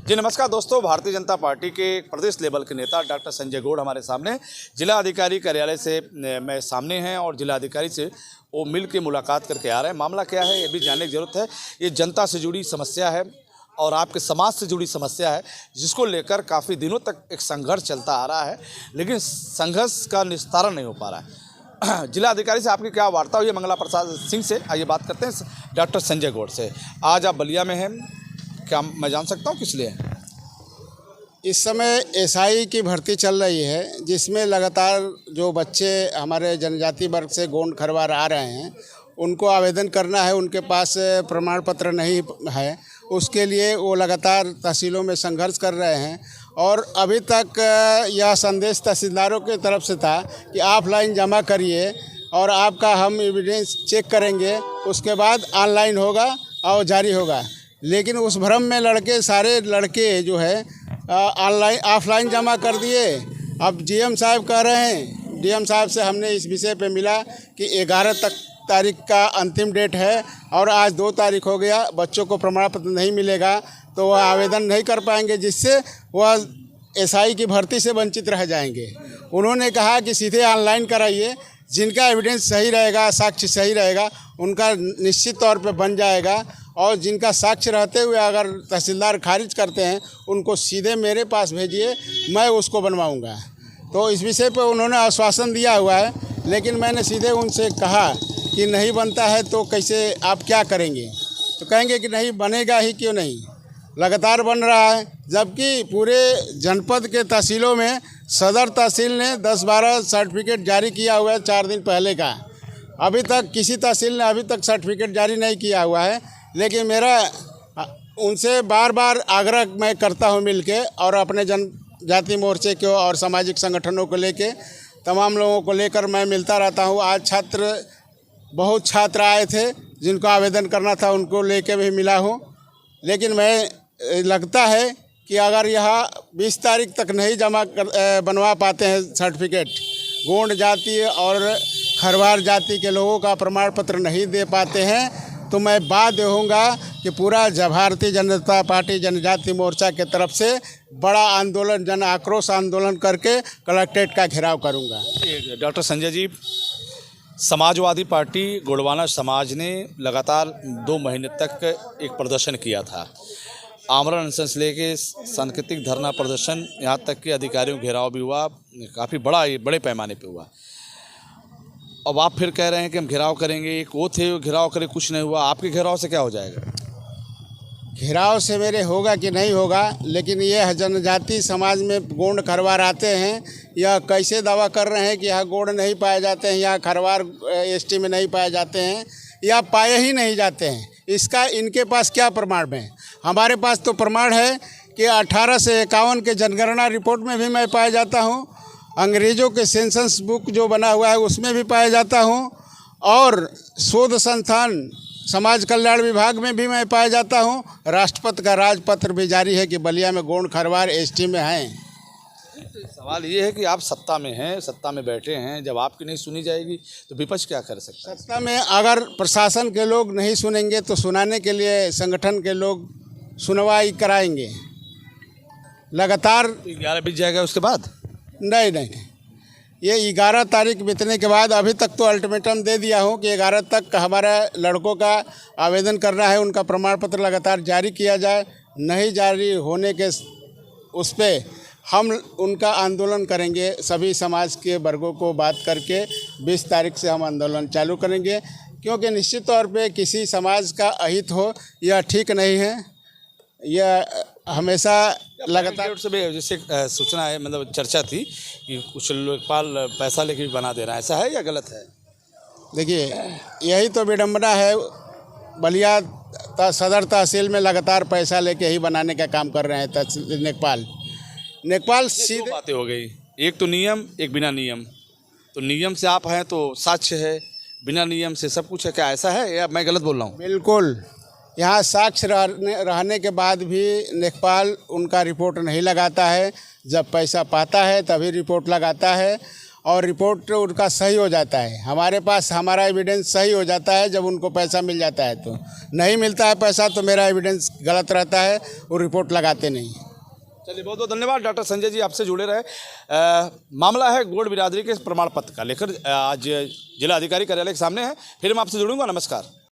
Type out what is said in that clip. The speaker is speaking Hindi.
जी नमस्कार दोस्तों, भारतीय जनता पार्टी के प्रदेश लेवल के नेता डॉक्टर संजय गौड़ हमारे सामने जिला अधिकारी कार्यालय से मैं सामने हैं और जिला अधिकारी से वो मिल के मुलाकात करके आ रहे हैं। मामला क्या है ये भी जानने की ज़रूरत है। ये जनता से जुड़ी समस्या है और आपके समाज से जुड़ी समस्या है, जिसको लेकर काफ़ी दिनों तक एक संघर्ष चलता आ रहा है, लेकिन संघर्ष का निस्तारण नहीं हो पा रहा है। जिला अधिकारी से आपकी क्या वार्ता हुई है मंगला प्रसाद सिंह से? आइए बात करते हैं डॉक्टर संजय गौड़ से। आज आप बलिया में हैं, क्या मैं जान सकता हूँ किस लिए? इस समय एसआई की भर्ती चल रही है, जिसमें लगातार जो बच्चे हमारे जनजाति वर्ग से गोंड खरवार आ रहे हैं उनको आवेदन करना है। उनके पास प्रमाण पत्र नहीं है, उसके लिए वो लगातार तहसीलों में संघर्ष कर रहे हैं। और अभी तक यह संदेश तहसीलदारों की तरफ से था कि ऑफलाइन जमा करिए और आपका हम एविडेंस चेक करेंगे, उसके बाद ऑनलाइन होगा और जारी होगा। लेकिन उस भ्रम में सारे लड़के जो है ऑफलाइन जमा कर दिए। अब जीएम साहब कह रहे हैं, डीएम साहब से हमने इस विषय पे मिला कि 11 तारीख का अंतिम डेट है और आज 2 तारीख हो गया, बच्चों को प्रमाण पत्र नहीं मिलेगा तो वह आवेदन नहीं कर पाएंगे, जिससे वह एसआई की भर्ती से वंचित रह जाएंगे। उन्होंने कहा कि सीधे ऑनलाइन कराइए, जिनका एविडेंस सही रहेगा, साक्ष्य सही रहेगा, उनका निश्चित तौर पे बन जाएगा। और जिनका साक्ष्य रहते हुए अगर तहसीलदार खारिज करते हैं, उनको सीधे मेरे पास भेजिए, मैं उसको बनवाऊंगा। तो इस विषय पे उन्होंने आश्वासन दिया हुआ है, लेकिन मैंने सीधे उनसे कहा कि नहीं बनता है तो कैसे आप क्या करेंगे? तो कहेंगे कि नहीं बनेगा ही क्यों नहीं, लगातार बन रहा है। जबकि पूरे जनपद के तहसीलों में सदर तहसील ने 10-12 सर्टिफिकेट जारी किया हुआ है 4 दिन पहले का। अभी तक किसी तहसील ने अभी तक सर्टिफिकेट जारी नहीं किया हुआ है। लेकिन मेरा उनसे बार बार आग्रह मैं करता हूं मिलके, और अपने जनजाति मोर्चे को और सामाजिक संगठनों को लेके, तमाम लोगों को लेकर मैं मिलता रहता हूं। आज बहुत छात्र आए थे जिनको आवेदन करना था, उनको लेके भी मिला हूं। लेकिन मैं लगता है कि अगर यह 20 तारीख तक नहीं बनवा पाते हैं सर्टिफिकेट, गोंड जाति और खरवार जाति के लोगों का प्रमाण पत्र नहीं दे पाते हैं, तो मैं बाध्य होऊंगा कि पूरा भारतीय जनता पार्टी जनजाति मोर्चा के तरफ से बड़ा आंदोलन, जन आक्रोश आंदोलन करके कलेक्ट्रेट का घेराव करूंगा। डॉक्टर संजय जी, समाजवादी पार्टी गोंडवाना समाज ने लगातार 2 महीने तक एक प्रदर्शन किया था, आमरण अनशन से लेके सांकेतिक धरना प्रदर्शन, यहाँ तक कि अधिकारियों घेराव भी हुआ, काफ़ी बड़े पैमाने पे हुआ। अब आप फिर कह रहे हैं कि हम घेराव करेंगे। एक वो थे घेराव करे, कुछ नहीं हुआ। आपके घेराव से क्या हो जाएगा? घेराव से मेरे होगा कि नहीं होगा, लेकिन ये जनजाति समाज में गोंड खरवार आते हैं, यह कैसे दावा कर रहे हैं कि यहाँ गोंड नहीं पाए जाते हैं, यहाँ खरवार एसटी में नहीं पाए जाते हैं, या पाए ही नहीं जाते हैं। इसका इनके पास क्या प्रमाण है? हमारे पास तो प्रमाण है कि 18 से 51 के जनगणना रिपोर्ट में भी मैं पाया जाता हूँ, अंग्रेज़ों के सेंसस बुक जो बना हुआ है उसमें भी पाया जाता हूँ, और शोध संस्थान समाज कल्याण विभाग में भी मैं पाया जाता हूँ। राष्ट्रपति का राजपत्र भी जारी है कि बलिया में गोंड खरवार एसटी में हैं। सवाल ये है कि आप सत्ता में हैं, सत्ता में बैठे हैं, जब आपकी नहीं सुनी जाएगी तो विपक्ष क्या कर सकता है? सत्ता में अगर प्रशासन के लोग नहीं सुनेंगे तो सुनाने के लिए संगठन के लोग सुनवाई कराएंगे लगातार। 11 बीत जाएगा उसके बाद? नहीं, ये 11 तारीख बीतने के बाद, अभी तक तो अल्टीमेटम दे दिया हूँ कि 11 तक हमारा लड़कों का आवेदन करना है, उनका प्रमाण पत्र लगातार जारी किया जाए। नहीं जारी होने के उस पर हम उनका आंदोलन करेंगे, सभी समाज के वर्गों को बात करके 20 तारीख से हम आंदोलन चालू करेंगे, क्योंकि निश्चित तौर पे किसी समाज का अहित हो यह ठीक नहीं है। यह हमेशा लगातार से जैसे सूचना है, मतलब चर्चा थी कि कुछ लोकपाल पैसा लेके भी बना दे रहा है, ऐसा है या गलत है? देखिए, यही तो विडम्बना है। बलिया सदर तहसील में लगातार पैसा लेके ही बनाने का काम कर रहे हैं तहसील नेकपाल सीधे बातें हो गई, एक तो नियम, एक बिना नियम। तो नियम से आप हैं तो साक्ष्य है, बिना नियम से सब कुछ है, क्या ऐसा है या मैं गलत बोल रहा हूँ? बिल्कुल, यहाँ साक्ष्य रहने के बाद भी नेकपाल उनका रिपोर्ट नहीं लगाता है। जब पैसा पाता है तभी रिपोर्ट लगाता है। और रिपोर्ट उनका सही हो जाता है। हमारे पास हमारा एविडेंस सही हो जाता है जब उनको पैसा मिल जाता है। तो नहीं मिलता है पैसा तो मेरा एविडेंस गलत रहता है, वो रिपोर्ट लगाते नहीं। चलिए, बहुत बहुत धन्यवाद डॉक्टर संजय जी, आपसे जुड़े रहे। मामला है गोंड बिरादरी के प्रमाण पत्र का लेकर आज जिला अधिकारी कार्यालय के सामने है। फिर मैं आपसे जुड़ूंगा। नमस्कार।